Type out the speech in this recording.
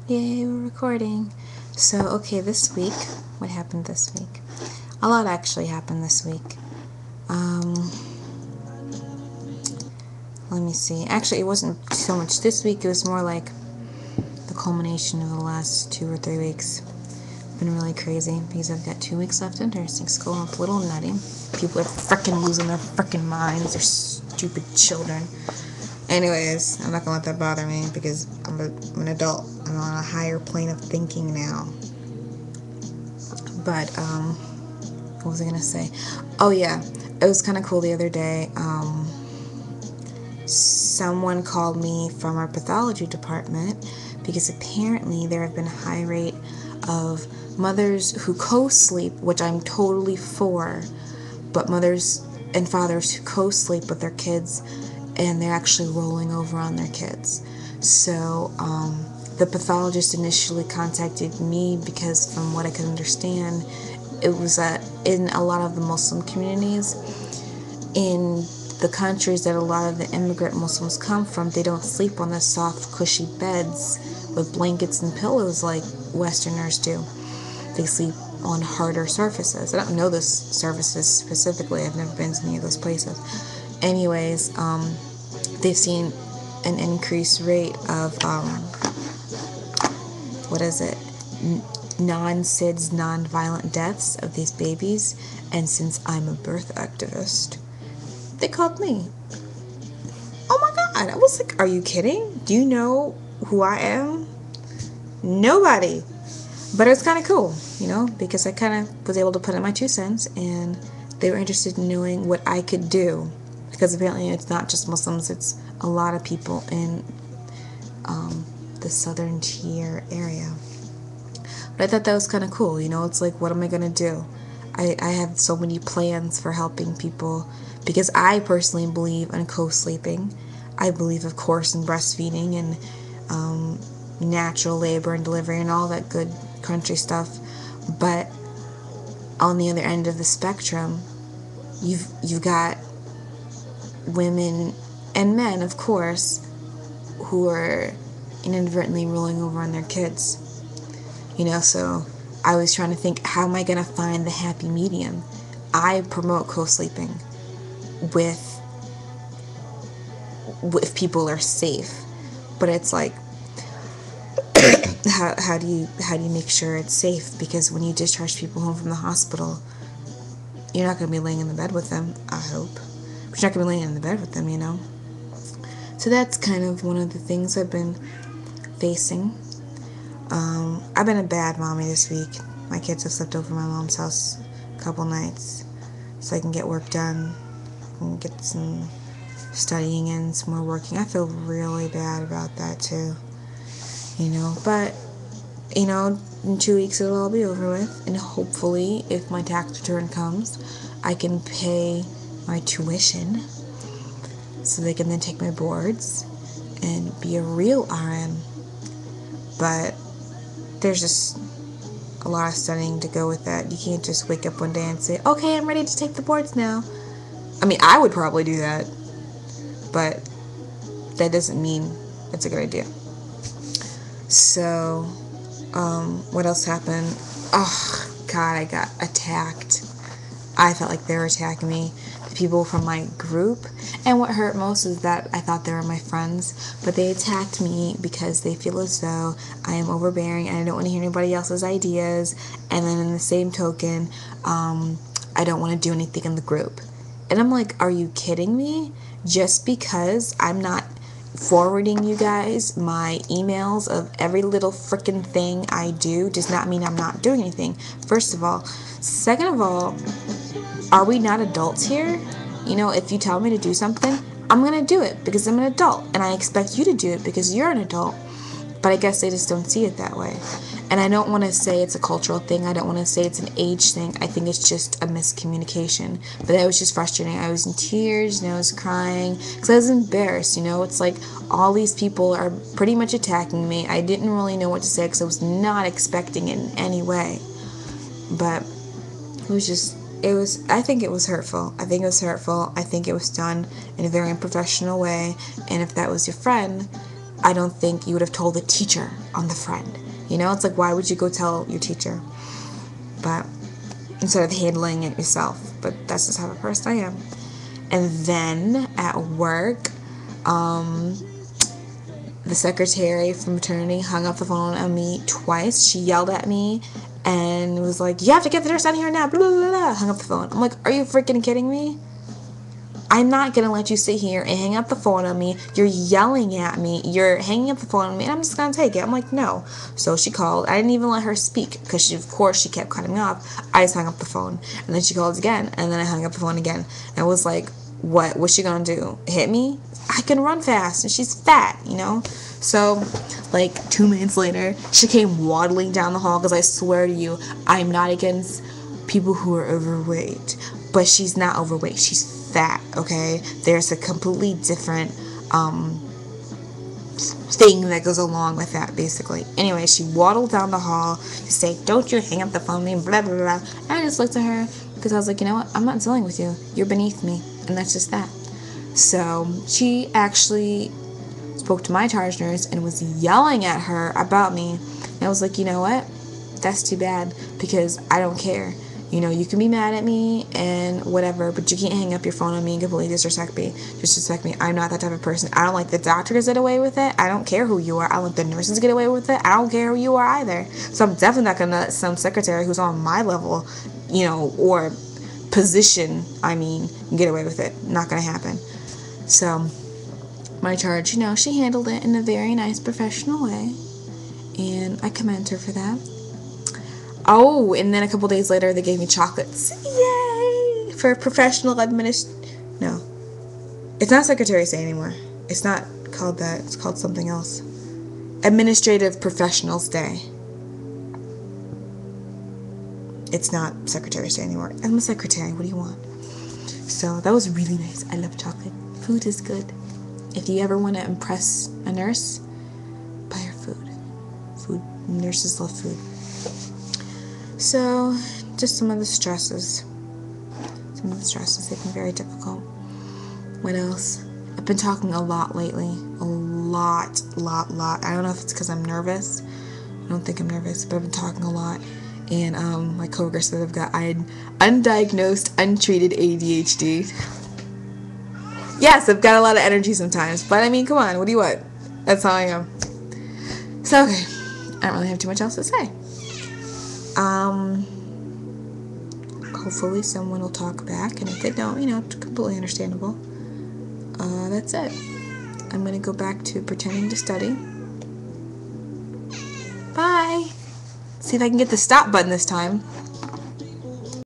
Yay, we're recording. So, okay, this week, what happened this week? A lot actually happened this week. Let me see. Actually, it wasn't so much this week, it was more like the culmination of the last 2 or 3 weeks. Been really crazy because I've got 2 weeks left in nursing school and it's a little nutty. People are freaking losing their freaking minds. They're stupid children. Anyways, I'm not gonna let that bother me because I'm an adult. I'm on a higher plane of thinking now. But, what was I gonna say? Oh yeah, it was kind of cool the other day. Someone called me from our pathology department because apparently there have been a high rate of mothers who co-sleep, which I'm totally for, but mothers and fathers who co-sleep with their kids and they're actually rolling over on their kids. So the pathologist initially contacted me because from what I could understand, it was that in a lot of the Muslim communities, in the countries that a lot of the immigrant Muslims come from, they don't sleep on the soft, cushy beds with blankets and pillows like Westerners do. They sleep on harder surfaces. I don't know those surfaces specifically. I've never been to any of those places. Anyways, they've seen an increased rate of, non-SIDS, non-violent deaths of these babies. And since I'm a birth activist, they called me. Oh my god, I was like, are you kidding? Do you know who I am? Nobody. But it was kind of cool, because I kind of was able to put in my 2 cents, and they were interested in knowing what I could do, because apparently it's not just Muslims, it's a lot of people in the southern tier area. But I thought that was kind of cool, it's like, what am I going to do? I have so many plans for helping people, because I personally believe in co-sleeping. I believe, of course, in breastfeeding and natural labor and delivery and all that good country stuff. But on the other end of the spectrum, you've got women and men, of course, who are inadvertently rolling over on their kids. So I was trying to think, how am I going to find the happy medium? I promote co-sleeping if people are safe, but it's like, how do you make sure it's safe? Because when you discharge people home from the hospital, you're not going to be laying in the bed with them, I hope. But you're not going to be laying in the bed with them, So that's kind of one of the things I've been facing. I've been a bad mommy this week. My kids have slept over at my mom's house a couple nights so I can get work done and get some studying and some more working. I feel really bad about that too. But, in 2 weeks it'll all be over with, and hopefully, if my tax return comes, I can pay my tuition so they can then take my boards and be a real RN. But there's just a lot of studying to go with that. You can't just wake up one day and say, okay, I'm ready to take the boards now. I mean, I would probably do that, but that doesn't mean it's a good idea. So, what else happened? Oh, God, I got attacked. I felt like they were attacking me. The people from my group. And what hurt most is that I thought they were my friends, but they attacked me because they feel as though I am overbearing and I don't want to hear anybody else's ideas. And then in the same token, I don't want to do anything in the group. And I'm like, are you kidding me? Just because I'm not forwarding you guys my emails of every little freaking thing I do does not mean I'm not doing anything. First of all. Second of all, are we not adults here? If you tell me to do something, I'm going to do it because I'm an adult, and I expect you to do it because you're an adult. But I guess they just don't see it that way. And I don't want to say it's a cultural thing. I don't want to say it's an age thing. I think it's just a miscommunication. But that was just frustrating. I was in tears, and I was crying because I was embarrassed. It's like all these people are pretty much attacking me. I didn't really know what to say because I was not expecting it in any way. But I think it was hurtful. I think it was done in a very unprofessional way. And if that was your friend, I don't think you would have told the teacher on the friend. You know, it's like, why would you go tell your teacher? But instead of handling it yourself. But that's just how the person I am. And then at work, the secretary from maternity hung up the phone on me twice. She yelled at me and was like, you have to get the nurse down here now, blah, blah, blah. Hung up the phone. I'm like, are you freaking kidding me? I'm not going to let you sit here and hang up the phone on me. You're yelling at me. You're hanging up the phone on me, and I'm just going to take it. I'm like, no. So she called. I didn't even let her speak because, of course, she kept cutting me off. I just hung up the phone. And then she called again, and then I hung up the phone again. And I was like, what? What's she going to do? Hit me? I can run fast, and she's fat, you know? So, like, 2 minutes later, she came waddling down the hall because I swear to you, I'm not against people who are overweight. But she's not overweight. She's fat, okay? There's a completely different thing that goes along with that, basically. Anyway, she waddled down the hall to say, don't you hang up the phone with me, blah, blah, blah. And I just looked at her because I was like, you know what? I'm not dealing with you. You're beneath me. And that's just that. So she actually spoke to my charge nurse and was yelling at her about me. And I was like, you know what? That's too bad because I don't care. You know, you can be mad at me and whatever, but you can't hang up your phone on me and completely disrespect me. I'm not that type of person. I don't like the doctors get away with it. I don't care who you are. I don't let the nurses get away with it. I don't care who you are either. So I'm definitely not going to let some secretary who's on my level, you know, or position, get away with it. Not going to happen. So my charge, you know, she handled it in a very nice, professional way. And I commend her for that. Oh, and then a couple days later, they gave me chocolates. Yay! For professional No. It's not Secretary's Day anymore. It's not called that. It's called something else. Administrative Professionals Day. It's not Secretary's Day anymore. I'm a secretary. What do you want? So, that was really nice. I love chocolate. Food is good. If you ever want to impress a nurse, buy her food. Nurses love food. So, just some of the stresses. They've been very difficult. What else? I've been talking a lot lately. A lot. I don't know if it's because I'm nervous. I don't think I'm nervous, but I've been talking a lot. And my coworker said I've got undiagnosed, untreated ADHD. Yes, I've got a lot of energy sometimes. But come on, what do you want? That's how I am. So, okay. I don't really have too much else to say. Hopefully someone will talk back, and if they don't, it's completely understandable. That's it. I'm gonna go back to pretending to study. Bye! See if I can get the stop button this time.